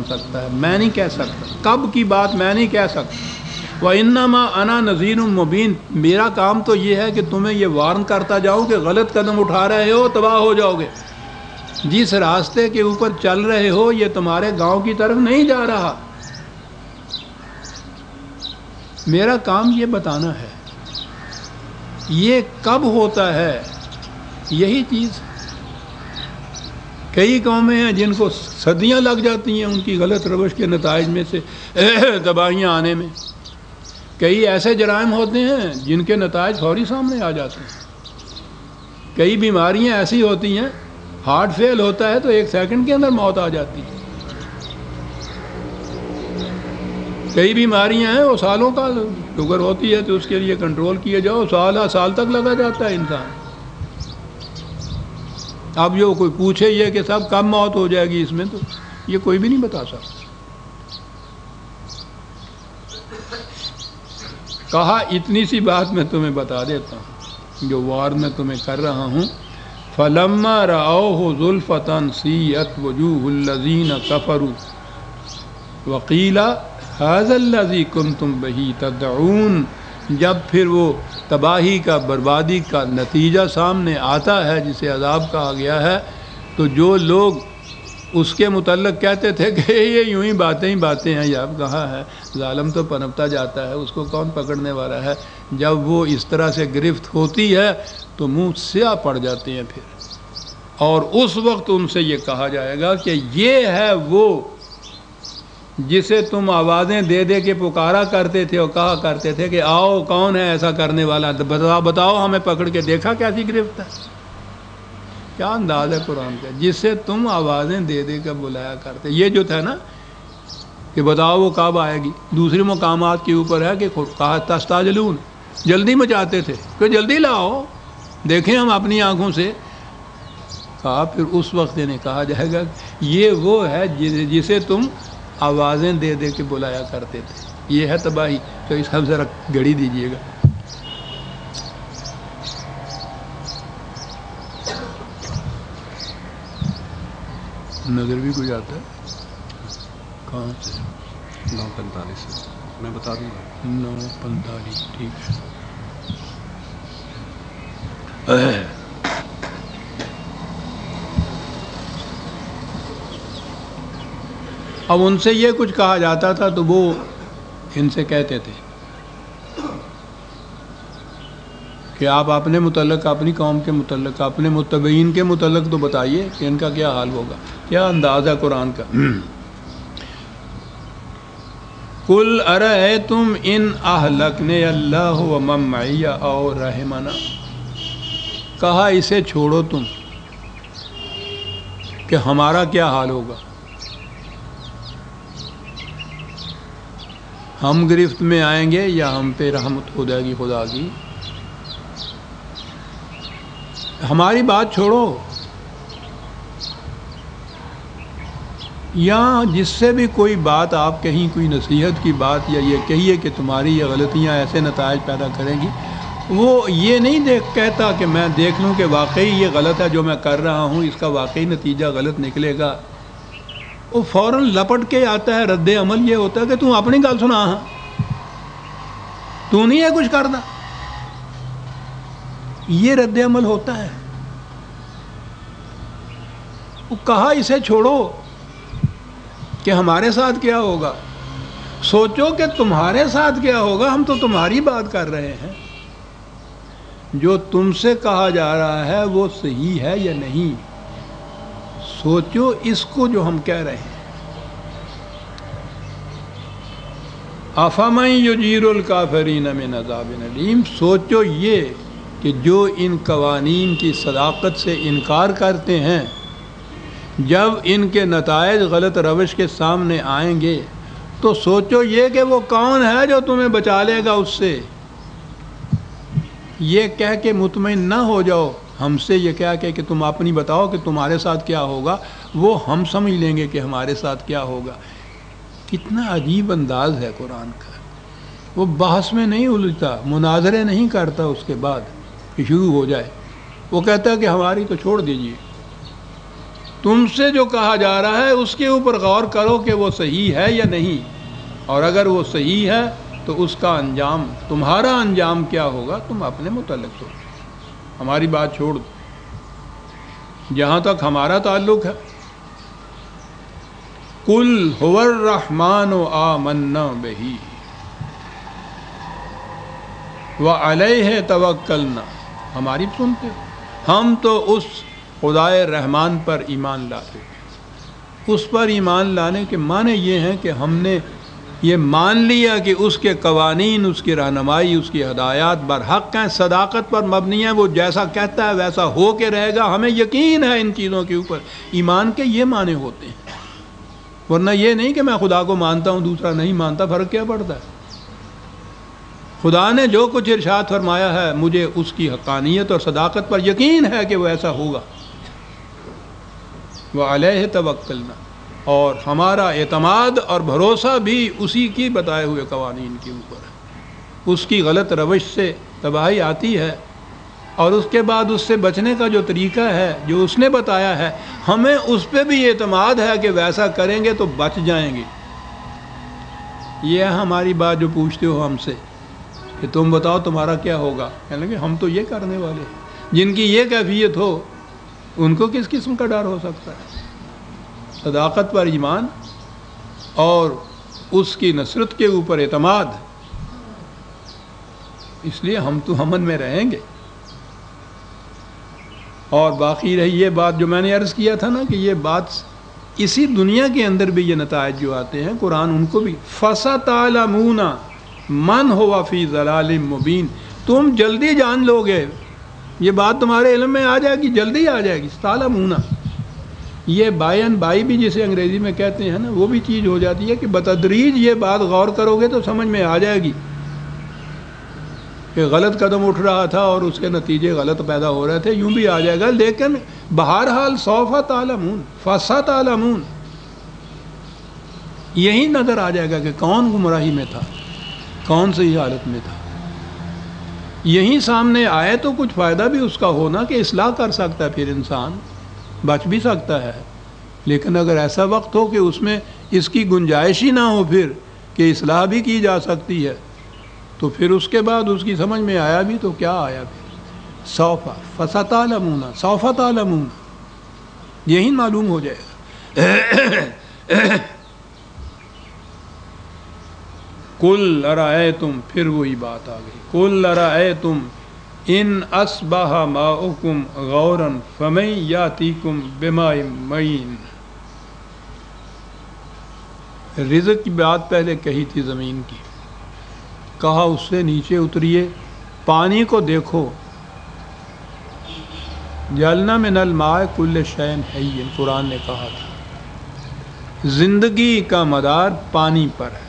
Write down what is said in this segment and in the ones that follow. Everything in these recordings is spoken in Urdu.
سکتا ہے، میں نہیں کہہ سکتا، کب کی بات میں نہیں کہہ سکتا۔ وَإِنَّمَا أَنَا نَذِيرٌ مُبِينٌ، میرا کام تو یہ ہے کہ تمہیں یہ وارن کرتا جاؤں کہ غلط قدم اٹھا رہے ہو تباہ ہو جاؤ گے، جس راستے کے اوپر چل رہے ہو یہ تمہارے گاؤں کی طرف نہیں جا رہا، میرا کام یہ بتانا ہے۔ یہ کب ہوتا ہے؟ یہی چیز، کئی قومیں ہیں جن کو صدیاں لگ جاتی ہیں ان کی غلط روش کے نتائج میں سے تباہیاں آنے میں، کئی ایسے جرائم ہوتے ہیں جن کے نتائج فوری سامنے آ جاتے ہیں، کئی بیماریاں ایسی ہوتی ہیں، ہارٹ فیل ہوتا ہے تو 1 سیکنڈ کے اندر موت آ جاتی ہے، کئی بیماریاں ہیں وہ سالوں کا، شوگر ہوتی ہے تو اس کے لیے کنٹرول کیے جاؤ، سال تک لگا جاتا ہے انسان۔ اب جو کوئی پوچھے یہ کہ صاحب کب موت ہو جائے گی اس میں، تو یہ کوئی بھی نہیں بتا سکتا۔ کہا اتنی سی بات میں تمہیں بتا دیتا ہوں جو وار میں تمہیں کر رہا ہوں، فَلَمَّا رَأَوْهُ زُلْفَةً سِيئَتْ وُجُوهُ الَّذِينَ كَفَرُوا وَقِيلَ هَذَا الَّذِي كُنْتُمْ بِهِ تَدْعُونَ، جب پھر وہ تباہی کا، بربادی کا نتیجہ سامنے آتا ہے جسے عذاب کہا گیا ہے، تو جو لوگ اس کے متعلق کہتے تھے کہ یہ یوں ہی باتیں ہیں، یا اب کہاں ہے، ظالم تو پنپتا جاتا ہے، اس کو کون پکڑنے والا ہے، جب وہ اس طرح سے گرفت ہوتی ہے تو منہ سیاہ پڑ جاتے ہیں پھر، اور اس وقت ان سے یہ کہا جائے گا کہ یہ ہے وہ جسے تم آوازیں دے دے کے پکارا کرتے تھے اور کہا کرتے تھے کہ آؤ کون ہے ایسا کرنے والا، بتاؤ ہمیں پکڑ کے، دیکھا کیسی گرفت ہے، کیا انداز ہے قرآن کا، جسے تم آوازیں دے دے کر بلایا کرتے۔ یہ جو تھا نا کہ بتاؤ وہ کب آئے گی، دوسرے مقامات کے اوپر ہے کہ کہا تستعجلون، جلدی مچاتے تھے کہ جلدی لاؤ دیکھیں ہم اپنی آنکھوں سے، کہا پھر اس وقت انہیں کہا جائے گا یہ وہ ہے جسے تم آوازیں دے دے کے بلایا کرتے تھے، یہ ہے تباہی۔ تو اس ہم ذرا گھڑی دیجئے گا، نظر بھی کوئی آتا ہے کہاں سے؟ 9:45 سے میں بتا دوں گا، 9:45 ٹھیک ہے۔ اب ان سے یہ کچھ کہا جاتا تھا تو وہ ان سے کہتے تھے کہ آپ اپنے متعلق، اپنی قوم کے متعلق، اپنے متبعین کے متعلق تو بتائیے کہ ان کا کیا حال ہوگا۔ کیا انداز ہے قرآن کا۔ قُلْ أَرَأَيْتُمْ إِنْ أَهْلَكَنِيَ اللَّهُ وَمَن مَّعِيَ أَوْ رَحِمَنَا، کہا اسے چھوڑو تم کہ ہمارا کیا حال ہوگا، ہم گرفت میں آئیں گے یا ہم پہ رحمت ہو جائے گی خدا کی، ہماری بات چھوڑو، یا جس سے بھی کوئی بات آپ کہیں، کوئی نصیحت کی بات، یا یہ کہیے کہ تمہاری یہ غلطیاں ایسے نتائج پیدا کریں گی، وہ یہ نہیں کہتا کہ میں دیکھ لوں کہ واقعی یہ غلط ہے جو میں کر رہا ہوں، اس کا واقعی نتیجہ غلط نکلے گا، وہ فوراً لپٹ کے آتا ہے۔ رد عمل یہ ہوتا ہے کہ تم اپنی گل سنا، ہاں تو نہیں ہے کچھ کرنا، یہ رد عمل ہوتا ہے۔ وہ کہا اسے چھوڑو کہ ہمارے ساتھ کیا ہوگا، سوچو کہ تمہارے ساتھ کیا ہوگا، ہم تو تمہاری بات کر رہے ہیں، جو تم سے کہا جا رہا ہے وہ صحیح ہے یا نہیں، سوچو اس کو جو ہم کہہ رہے ہیں۔ أَفَمَن يُجِيرُ الْكَافِرِينَ مِنْ عَذَابٍ أَلِيمٍ، سوچو یہ کہ جو ان قوانین کی صداقت سے انکار کرتے ہیں، جب ان کے نتائج غلط روش کے سامنے آئیں گے تو سوچو یہ کہ وہ کون ہے جو تمہیں بچا لے گا اس سے۔ یہ کہہ کے مطمئن نہ ہو جاؤ ہم سے، یہ کہہ کے کہ تم اپنی بتاؤ کہ تمہارے ساتھ کیا ہوگا، وہ ہم سمجھ لیں گے کہ ہمارے ساتھ کیا ہوگا۔ کتنا عجیب انداز ہے قرآن کا، وہ بحث میں نہیں الجھتا، مناظرے نہیں کرتا اس کے بعد کہ شروع ہو جائے، وہ کہتا ہے کہ ہماری تو چھوڑ دیجیے، تم سے جو کہا جا رہا ہے اس کے اوپر غور کرو کہ وہ صحیح ہے یا نہیں، اور اگر وہ صحیح ہے تو اس کا انجام، تمہارا انجام کیا ہوگا تم اپنے متعلق سوچو، ہماری بات چھوڑ دو۔ جہاں تک ہمارا تعلق ہے، قل هو الرحمن آمنا بہ وعلیہ توکلنا، ہماری سنتے، ہم تو اس خدائے رحمان پر ایمان لاتے ہیں۔ اس پر ایمان لانے کے معنی یہ ہیں کہ ہم نے یہ مان لیا کہ اس کے قوانین، اس کی رہنمائی، اس کی ہدایات برحق ہیں، صداقت پر مبنی ہیں، وہ جیسا کہتا ہے ویسا ہو کے رہے گا، ہمیں یقین ہے ان چیزوں کے اوپر۔ ایمان کے یہ معنی ہوتے ہیں، ورنہ یہ نہیں کہ میں خدا کو مانتا ہوں دوسرا نہیں مانتا، فرق کیا پڑتا ہے؟ خدا نے جو کچھ ارشاد فرمایا ہے مجھے اس کی حقانیت اور صداقت پر یقین ہے کہ وہ ایسا ہوگا۔ وعلیہ توکلنا، اور ہمارا اعتماد اور بھروسہ بھی اسی کی بتائے ہوئے قوانین کے اوپر ہے۔ اس کی غلط روش سے تباہی آتی ہے، اور اس کے بعد اس سے بچنے کا جو طریقہ ہے جو اس نے بتایا ہے، ہمیں اس پہ بھی اعتماد ہے کہ ویسا کریں گے تو بچ جائیں گے۔ یہ ہے ہماری بات جو پوچھتے ہو ہم سے کہ تم بتاؤ تمہارا کیا ہوگا، کہنے لگے ہم تو یہ کرنے والے ہیں۔ جن کی یہ کیفیت ہو ان کو کس قسم کا ڈر ہو سکتا ہے؟ صداقت پر ایمان اور اس کی نصرت کے اوپر اعتماد، اس لیے ہم تو امن میں رہیں گے۔ اور باقی رہی یہ بات جو میں نے عرض کیا تھا نا کہ یہ بات اسی دنیا کے اندر بھی یہ نتائج جو آتے ہیں قرآن ان کو بھی فَسَتَعْلَمُونَ مَنْ هُوَ فِي ضَلَالٍ مُبِينٍ، تم جلدی جان لو گے، یہ بات تمہارے علم میں آ جائے گی، جلدی آ جائے گی۔ تعلمون، یہ بائی بائی بھی جسے انگریزی میں کہتے ہیں نا، وہ بھی چیز ہو جاتی ہے کہ بتدریج یہ بات غور کرو گے تو سمجھ میں آ جائے گی کہ غلط قدم اٹھ رہا تھا اور اس کے نتیجے غلط پیدا ہو رہے تھے، یوں بھی آ جائے گا۔ لیکن بہرحال سوف تعلمون، فستعلمون، یہی نظر آ جائے گا کہ کون گمراہی میں تھا، کون صحیح حالت میں تھا۔ یہی سامنے آئے تو کچھ فائدہ بھی اس کا ہونا کہ اصلاح کر سکتا ہے، پھر انسان بچ بھی سکتا ہے۔ لیکن اگر ایسا وقت ہو کہ اس میں اس کی گنجائش ہی نہ ہو پھر کہ اصلاح بھی کی جا سکتی ہے، تو پھر اس کے بعد اس کی سمجھ میں آیا بھی تو کیا آیا پھر؟ سوف فستعلمون، سوف تعلمون، یہی معلوم ہو جائے گا۔ قل ارأیتم، پھر وہی بات آ گئی، قل ارأیتم ان اصبح ماؤکم غورا فمن یاتیکم بماء معین۔ رزق کی بات پہلے کہی تھی زمین کی، کہا اس سے نیچے اتریے، پانی کو دیکھو، جعلنا من الماء کل شیء حی، قرآن نے کہا تھا زندگی کا مدار پانی پر ہے،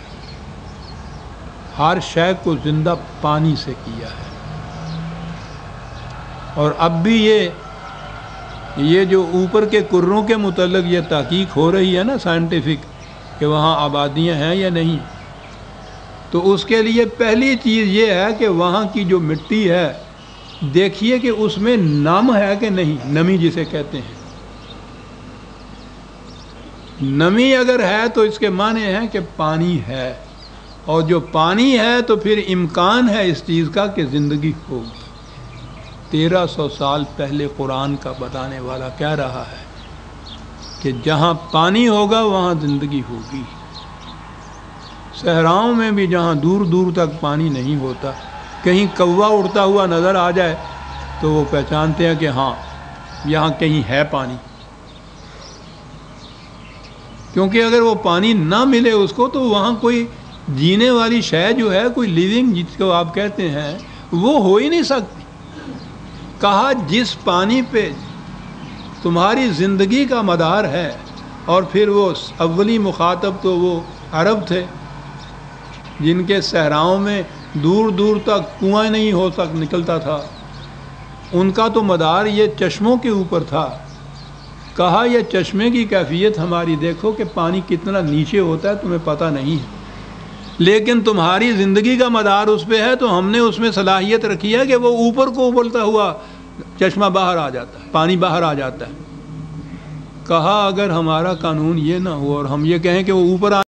ہر شے کو زندہ پانی سے کیا ہے۔ اور اب بھی یہ جو اوپر کے کروں کے متعلق یہ تحقیق ہو رہی ہے نا سائنٹیفک، کہ وہاں آبادیاں ہیں یا نہیں، تو اس کے لیے پہلی چیز یہ ہے کہ وہاں کی جو مٹی ہے دیکھیے کہ اس میں نم ہے کہ نہیں، نمی جسے کہتے ہیں۔ نمی اگر ہے تو اس کے معنی ہے کہ پانی ہے، اور جو پانی ہے تو پھر امکان ہے اس چیز کا کہ زندگی ہوگی۔ 1300 سال پہلے قرآن کا بتانے والا کہہ رہا ہے کہ جہاں پانی ہوگا وہاں زندگی ہوگی۔ صحراؤں میں بھی جہاں دور دور تک پانی نہیں ہوتا، کہیں کوا اڑتا ہوا نظر آ جائے تو وہ پہچانتے ہیں کہ ہاں یہاں کہیں ہے پانی، کیونکہ اگر وہ پانی نہ ملے اس کو تو وہاں کوئی جینے والی شے جو ہے، کوئی لیونگ جس کو آپ کہتے ہیں، وہ ہو ہی نہیں سکتی۔ کہا جس پانی پہ تمہاری زندگی کا مدار ہے، اور پھر وہ اولی مخاطب تو وہ عرب تھے جن کے صحراؤں میں دور دور تک کنواں نہیں نکلتا تھا، ان کا تو مدار یہ چشموں کے اوپر تھا۔ کہا یہ چشمے کی کیفیت ہماری دیکھو کہ پانی کتنا نیچے ہوتا ہے تمہیں پتہ نہیں ہے، لیکن تمہاری زندگی کا مدار اس پہ ہے، تو ہم نے اس میں صلاحیت رکھی ہے کہ وہ اوپر کو ابلتا ہوا چشمہ باہر آ جاتا ہے، پانی باہر آ جاتا ہے۔ کہا اگر ہمارا قانون یہ نہ ہو اور ہم یہ کہیں کہ وہ اوپر